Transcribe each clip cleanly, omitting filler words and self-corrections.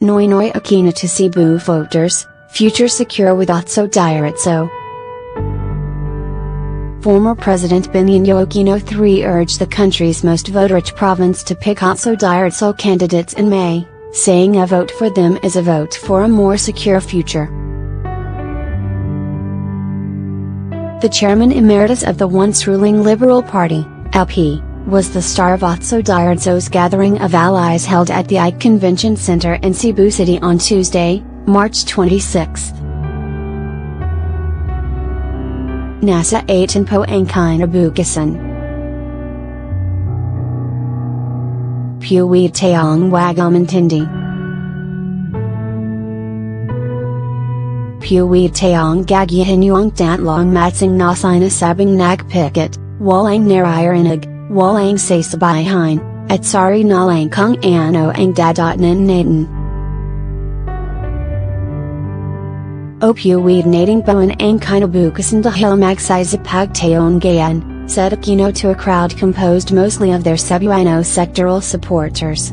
Noynoy Aquino to Cebu voters, future secure with Otso Diretso. Former President Noynoy Aquino III urged the country's most vote-rich province to pick Otso Diretso candidates in May, saying a vote for them is a vote for a more secure future. The chairman emeritus of the once ruling Liberal Party, LP, was the star of Otso Diretso's gathering of allies held at the Ike Convention Center in Cebu City on Tuesday, March 26. Nasa 8 po ang kinabukasan. Puwid tayong wagamantindi. Puwid tayong gagyahin yung tatlong matsing nasinasabing nagpikit, walang naririnig, walang sasabayhin, at sorry na lang kung ano ang dadatnan natin. O puwid nating bawan ang kinabukasan dahil magsisipagtayon gayan, said Aquino to a crowd composed mostly of their Cebuano sectoral supporters.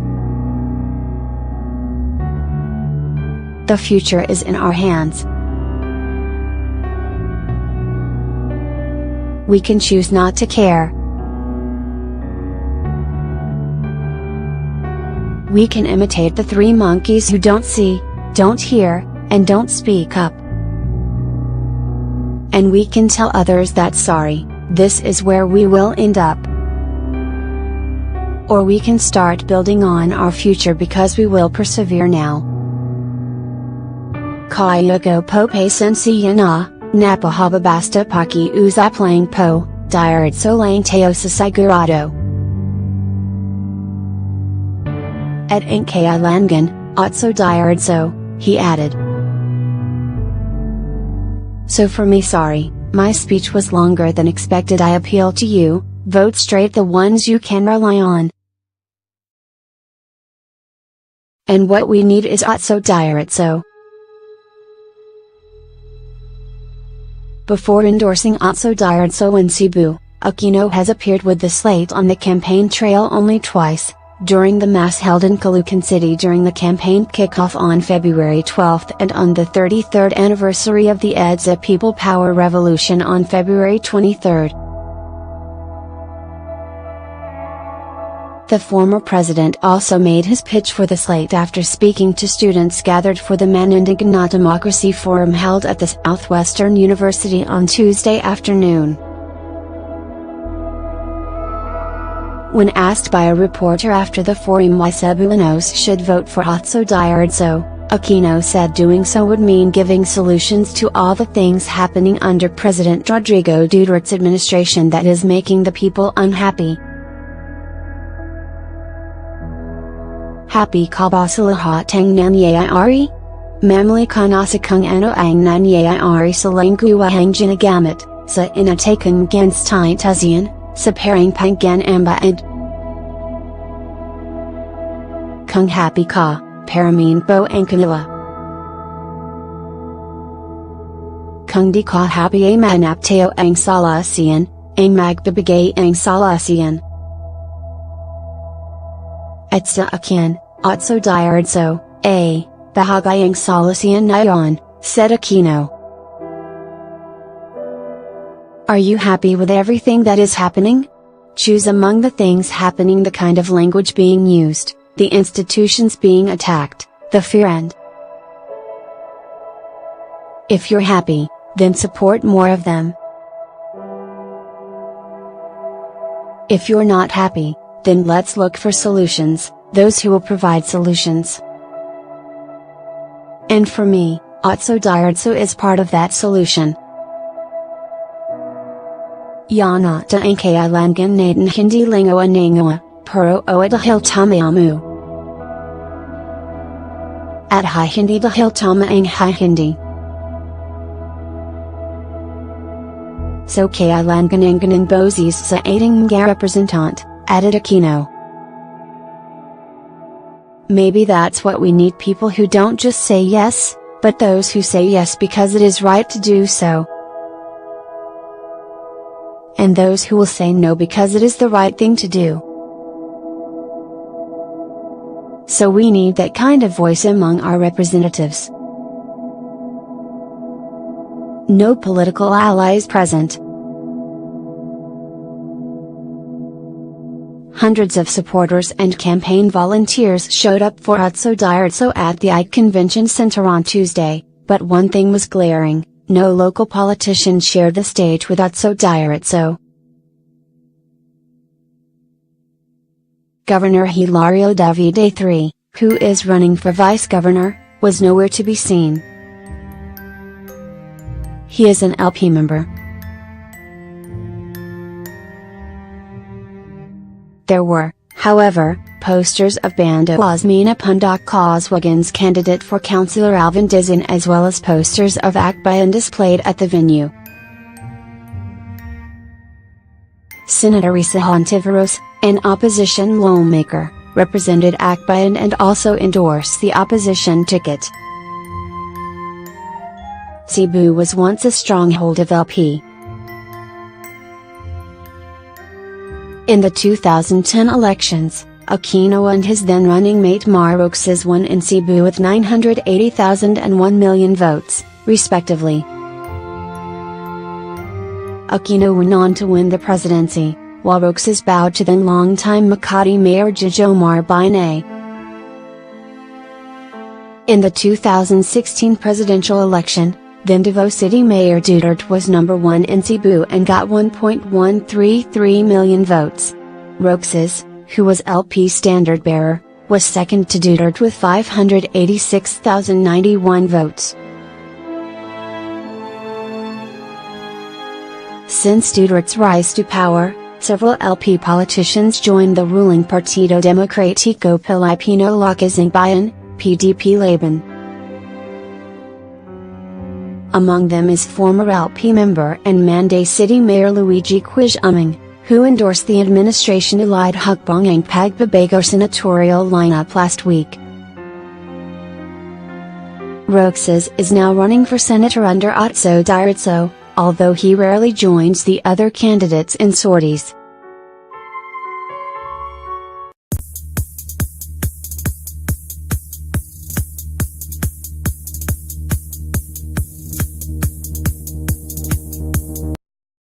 The future is in our hands. We can choose not to care. We can imitate the three monkeys who don't see, don't hear, and don't speak up. And we can tell others that sorry, this is where we will end up. Or we can start building on our future because we will persevere now. Kaya ko po pasensya na, napahababasta paki usap lang po, diretso lang tayo sa sigurado. At ang kailangan, Otso Diretso, he added. So for me sorry, my speech was longer than expected. I appeal to you, vote straight the ones you can rely on. And what we need is Otso Diretso. Before endorsing Otso Diretso in Cebu, Aquino has appeared with the slate on the campaign trail only twice, during the mass held in Caloocan City during the campaign kickoff on February 12 and on the 33rd anniversary of the EDSA People Power Revolution on February 23. The former president also made his pitch for the slate after speaking to students gathered for the Manindigan Democracy Forum held at the Southwestern University on Tuesday afternoon. When asked by a reporter after the forum why Cebuanos should vote for Otso Diretso, Aquino said doing so would mean giving solutions to all the things happening under President Rodrigo Duterte's administration that is making the people unhappy. Happy ka ba sa lahat ang nangyayari? Mamali ka na sa kung ano ang nangyayari sa lingguahang ginagamit, sa inatakang ganstitazian, sa parang pangganambaan. Kung happy ka, paramin po ang kanila. Kung di ka happy ay manap tayo ang salasian, ang magbibigay ang salasian. At sa akin, Otso Diretso, bahagay ang salasian na yon, said Aquino. Are you happy with everything that is happening? Choose among the things happening the kind of language being used, the institutions being attacked, the fear and. If you're happy, then support more of them. If you're not happy, then let's look for solutions, those who will provide solutions. And for me, Otso Diretso is part of that solution. Yanata ang kailangan natin hindi lingo anangawa, pero o dahil tamamu. At hi hindi dahil tama ang hi hindi. So kailangan ng boses sa ating mga representant, added Aquino. Maybe that's what we need, people who don't just say yes, but those who say yes because it is right to do so. And those who will say no because it is the right thing to do. so we need that kind of voice among our representatives. No political allies present. Hundreds of supporters and campaign volunteers showed up for Otso Diretso at the Ike Convention Center on Tuesday, but one thing was glaring: no local politician shared the stage with Otso Diretso. Governor Hilario Davide III, who is running for vice governor, was nowhere to be seen. He is an LP member. There were, however, posters of Bando Osmina Pundak Koswagan's candidate for Councilor Alvin Dizon, as well as posters of Akbayan displayed at the venue. Senator Risa Hontiveros, an opposition lawmaker, represented Akbayan and also endorsed the opposition ticket. Cebu was once a stronghold of LP. In the 2010 elections, Aquino and his then running mate Mar Roxas won in Cebu with 980,000 and 1 million votes, respectively. Aquino went on to win the presidency, while Roxas bowed to then longtime Makati Mayor Jojomar Binay. In the 2016 presidential election, then Davao City Mayor Duterte was number 1 in Cebu and got 1.133 million votes. Roxas, who was LP standard bearer, was second to Duterte with 586,091 votes. Since Duterte's rise to power, several LP politicians joined the ruling Partido Democratico Pilipino Lakas Bayan, PDP Laban. Among them is former LP member and Manday City Mayor Luigi Quij Uming, who endorsed the administration Elide Hukbong ang Pagbabago senatorial lineup last week. Roxas is now running for senator under Otso Diretso, although he rarely joins the other candidates in sorties.